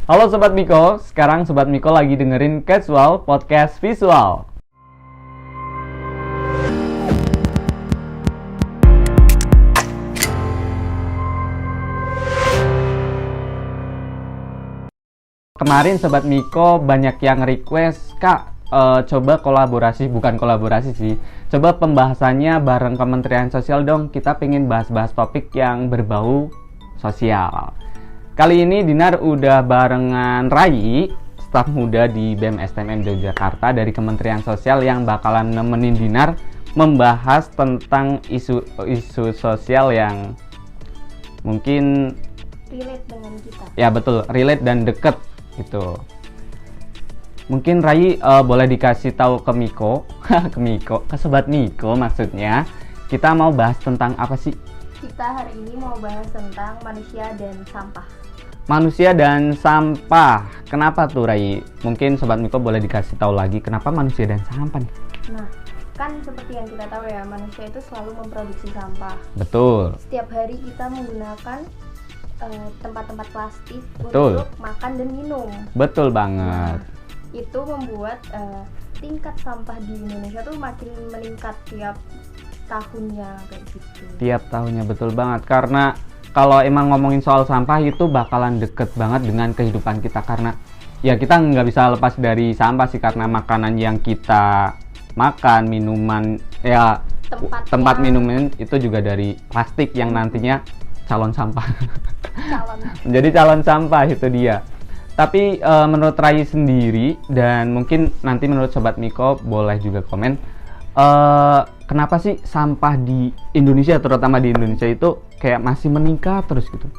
Halo Sobat Miko, sekarang Sobat Miko lagi dengerin Casual Podcast Visual. Kemarin Sobat Miko banyak yang request, Kak, coba bukan kolaborasi sih, coba pembahasannya bareng Kementerian Sosial dong, kita pengen bahas-bahas topik yang berbau sosial. Kali ini Dinar udah barengan Rai, staf muda di BEM STMM Yogyakarta dari Kementerian Sosial yang bakalan nemenin Dinar membahas tentang isu sosial yang mungkin relate dengan kita. Ya betul, relate dan deket gitu. Mungkin Rai boleh dikasih tahu ke Miko, ke Sobat Miko maksudnya, kita mau bahas tentang apa sih? Kita hari ini mau bahas tentang manusia dan sampah. Manusia dan sampah. Kenapa tuh Rai? Mungkin Sobat Miko boleh dikasih tahu lagi kenapa manusia dan sampah nih? Nah, kan seperti yang kita tahu ya, manusia itu selalu memproduksi sampah. Betul. Setiap hari kita menggunakan tempat-tempat plastik Betul. untuk makan dan minum. Betul banget. Itu membuat tingkat sampah di Indonesia tuh makin meningkat tiap tahunnya kayak gitu. Tiap tahunnya, betul banget. Karena kalau emang ngomongin soal sampah itu bakalan deket banget dengan kehidupan kita, karena ya kita nggak bisa lepas dari sampah sih, karena makanan yang kita makan, minuman, ya tempat minuman itu juga dari plastik yang nantinya calon sampah. Jadi calon sampah itu dia. Tapi menurut Rai sendiri, dan mungkin nanti menurut Sobat Miko boleh juga komen, kenapa sih sampah di Indonesia, terutama di Indonesia itu kayak masih meningkat terus gitu?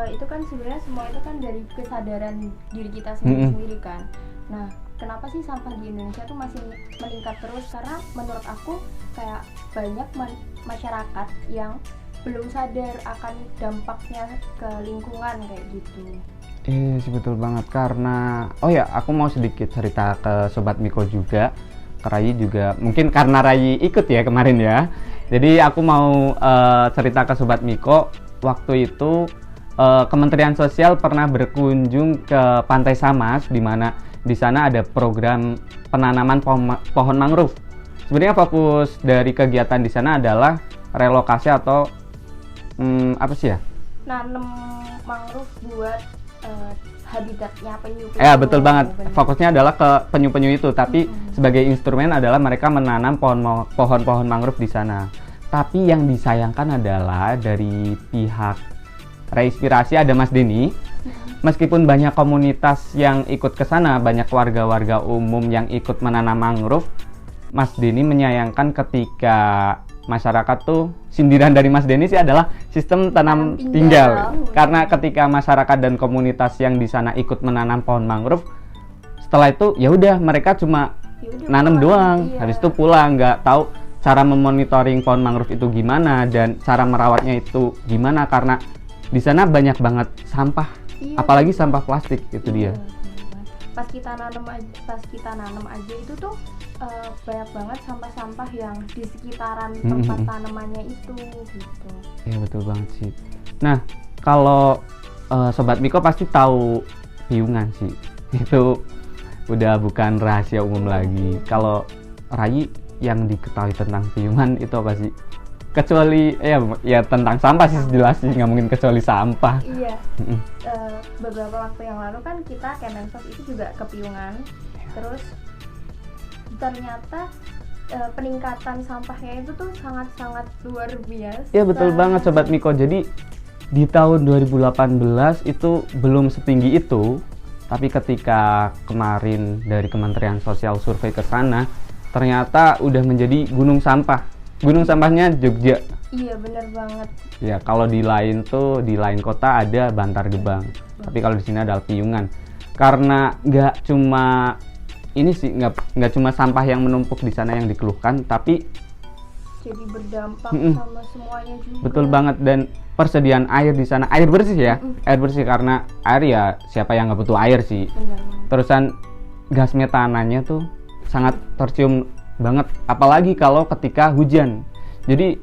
Itu kan sebenarnya semua itu kan dari kesadaran diri kita sendiri kan. Nah, kenapa sih sampah di Indonesia tuh masih meningkat terus? Karena menurut aku kayak banyak masyarakat yang belum sadar akan dampaknya ke lingkungan kayak gitu. Sih betul banget, karena aku mau sedikit cerita ke Sobat Miko juga, ke Rai juga, mungkin karena Rai ikut ya kemarin ya. Jadi aku mau cerita ke Sobat Miko, waktu itu Kementerian Sosial pernah berkunjung ke Pantai Samas, di mana di sana ada program penanaman pohon mangrove. Sebenarnya fokus dari kegiatan di sana adalah relokasi atau apa sih ya? Nanam mangrove buat habitatnya penyu. Ya betul banget. Fokusnya adalah ke penyu-penyu itu, tapi sebagai instrumen adalah mereka menanam pohon-pohon mangrove di sana. Tapi yang disayangkan adalah dari pihak Reinspirasi ada Mas Denny. Meskipun banyak komunitas yang ikut ke sana, banyak warga-warga umum yang ikut menanam mangrove, Mas Denny menyayangkan ketika masyarakat tuh, sindiran dari Mas Denny sih adalah sistem tanam tinggal. Karena ketika masyarakat dan komunitas yang di sana ikut menanam pohon mangrove, setelah itu ya udah mereka cuma nanam doang. Iya. Habis itu pulang, nggak tahu cara memonitoring pohon mangrove itu gimana dan cara merawatnya itu gimana, karena di sana banyak banget sampah, apalagi sampah plastik itu dia. Pas kita nanam aja itu tuh banyak banget sampah-sampah yang di sekitaran tempat tanamannya itu gitu. Ya betul banget sih. Nah, kalau Sobat Miko pasti tahu piungan sih. Itu udah bukan rahasia umum lagi. Kalau Rai, yang diketahui tentang piungan itu apa sih? Kecuali ya tentang sampah sih, jelas sih, nggak mungkin kecuali sampah. Iya. Beberapa waktu yang lalu kan kita Kemensos itu juga ke piungan. Terus ternyata peningkatan sampahnya itu tuh sangat-sangat luar biasa. Ya betul banget Sobat Miko. Jadi di tahun 2018 itu belum setinggi itu, tapi ketika kemarin dari Kementerian Sosial survei ke sana, ternyata udah menjadi gunung sampah. Gunung sampahnya Jogja. Iya benar banget. Ya kalau di lain kota ada Bantar Gebang, tapi kalau di sini adalah piungan. Karena nggak cuma sampah yang menumpuk di sana yang dikeluhkan, tapi jadi berdampak sama semuanya juga. Betul banget, dan persediaan air di sana, air bersih ya, air bersih, karena air ya siapa yang nggak butuh air sih. Benar. Terusan gas metananya tuh sangat tercium banget, apalagi kalau ketika hujan. Jadi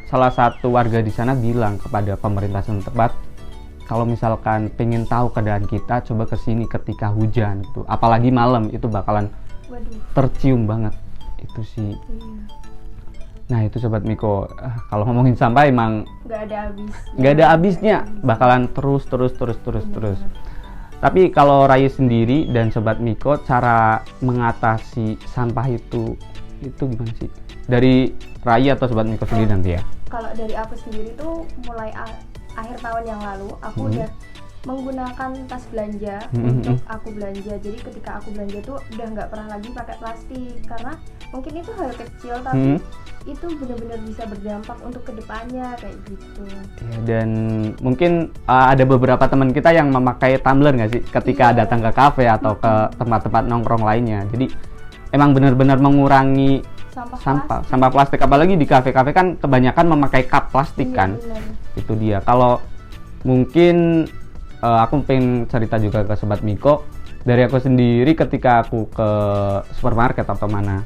salah satu warga di sana bilang kepada pemerintah setempat, kalau misalkan pengen tahu keadaan kita, coba kesini ketika hujan gitu. Apalagi malam itu bakalan tercium banget itu sih. Nah itu Sobat Miko, kalau ngomongin sampah emang nggak ada habisnya, bakalan terus. Tapi kalau Rai sendiri dan Sobat Miko, cara mengatasi sampah itu gimana sih? Dari Rai atau Sobat Miko sendiri nanti ya? Kalau dari aku sendiri tuh mulai akhir tahun yang lalu aku udah menggunakan tas belanja untuk aku belanja. Jadi ketika aku belanja tuh udah nggak pernah lagi pakai plastik, karena mungkin itu hal kecil tapi itu benar-benar bisa berdampak untuk kedepannya kayak gitu. Ya, dan mungkin ada beberapa teman kita yang memakai tumbler nggak sih ketika datang ke kafe atau ke tempat-tempat nongkrong lainnya. Jadi emang benar-benar mengurangi sampah plastik, apalagi di kafe-kafe kan kebanyakan memakai cup plastik kan. Benar. Itu dia. Kalau mungkin aku pengen cerita juga ke Sobat Miko, dari aku sendiri ketika aku ke supermarket atau mana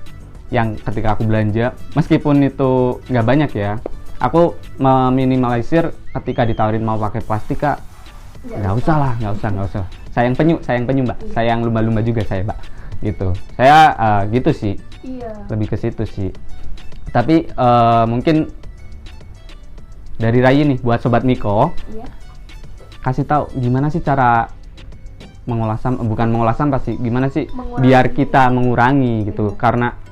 yang ketika aku belanja, meskipun itu nggak banyak ya, aku meminimalisir ketika ditawarin mau pakai plastik, Kak, nggak usah. Sayang penyu Mbak, sayang lumba-lumba juga saya, Mbak, gitu. Saya gitu sih, lebih ke situ sih. Tapi mungkin dari Rai nih buat Sobat Miko, kasih tahu gimana sih cara mengolah sampah, bukan mengolah sampah sih, gimana sih biar kita mengurangi gitu. Karena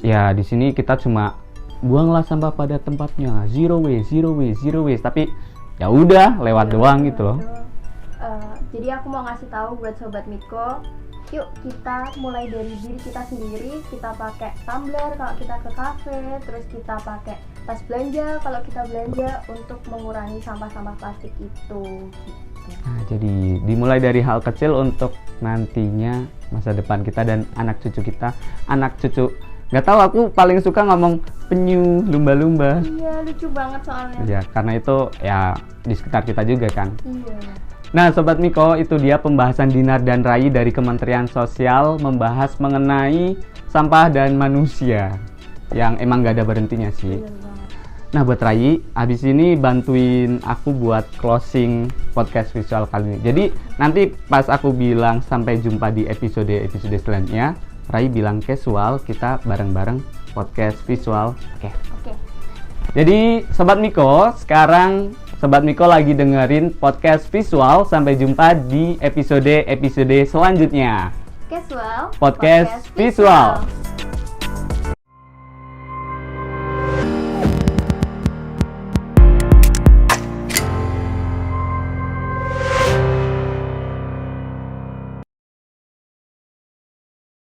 ya di sini kita cuma buanglah sampah pada tempatnya, zero waste, tapi ya udah lewat doang gitu loh. Jadi aku mau ngasih tahu buat Sobat Miko, yuk kita mulai dari diri kita sendiri. Kita pakai tumbler kalau kita ke kafe, terus kita pakai tas belanja kalau kita belanja, untuk mengurangi sampah-sampah plastik itu. Nah, jadi dimulai dari hal kecil untuk nantinya masa depan kita dan anak cucu kita. Nggak tahu, aku paling suka ngomong penyu, lumba-lumba. Iya, lucu banget soalnya. Ya, karena itu ya di sekitar kita juga kan. Iya. Nah, Sobat Miko, itu dia pembahasan Dinar dan Rai dari Kementerian Sosial membahas mengenai sampah dan manusia yang emang nggak ada berhentinya sih. Nah, buat Rai, abis ini bantuin aku buat closing podcast visual kali ini. Jadi nanti pas aku bilang sampai jumpa di episode selanjutnya, Rai bilang casual, kita bareng-bareng podcast visual. Oke. Jadi Sobat Miko, sekarang Sobat Miko lagi dengerin podcast visual. Sampai jumpa di episode selanjutnya. Casual Podcast visual.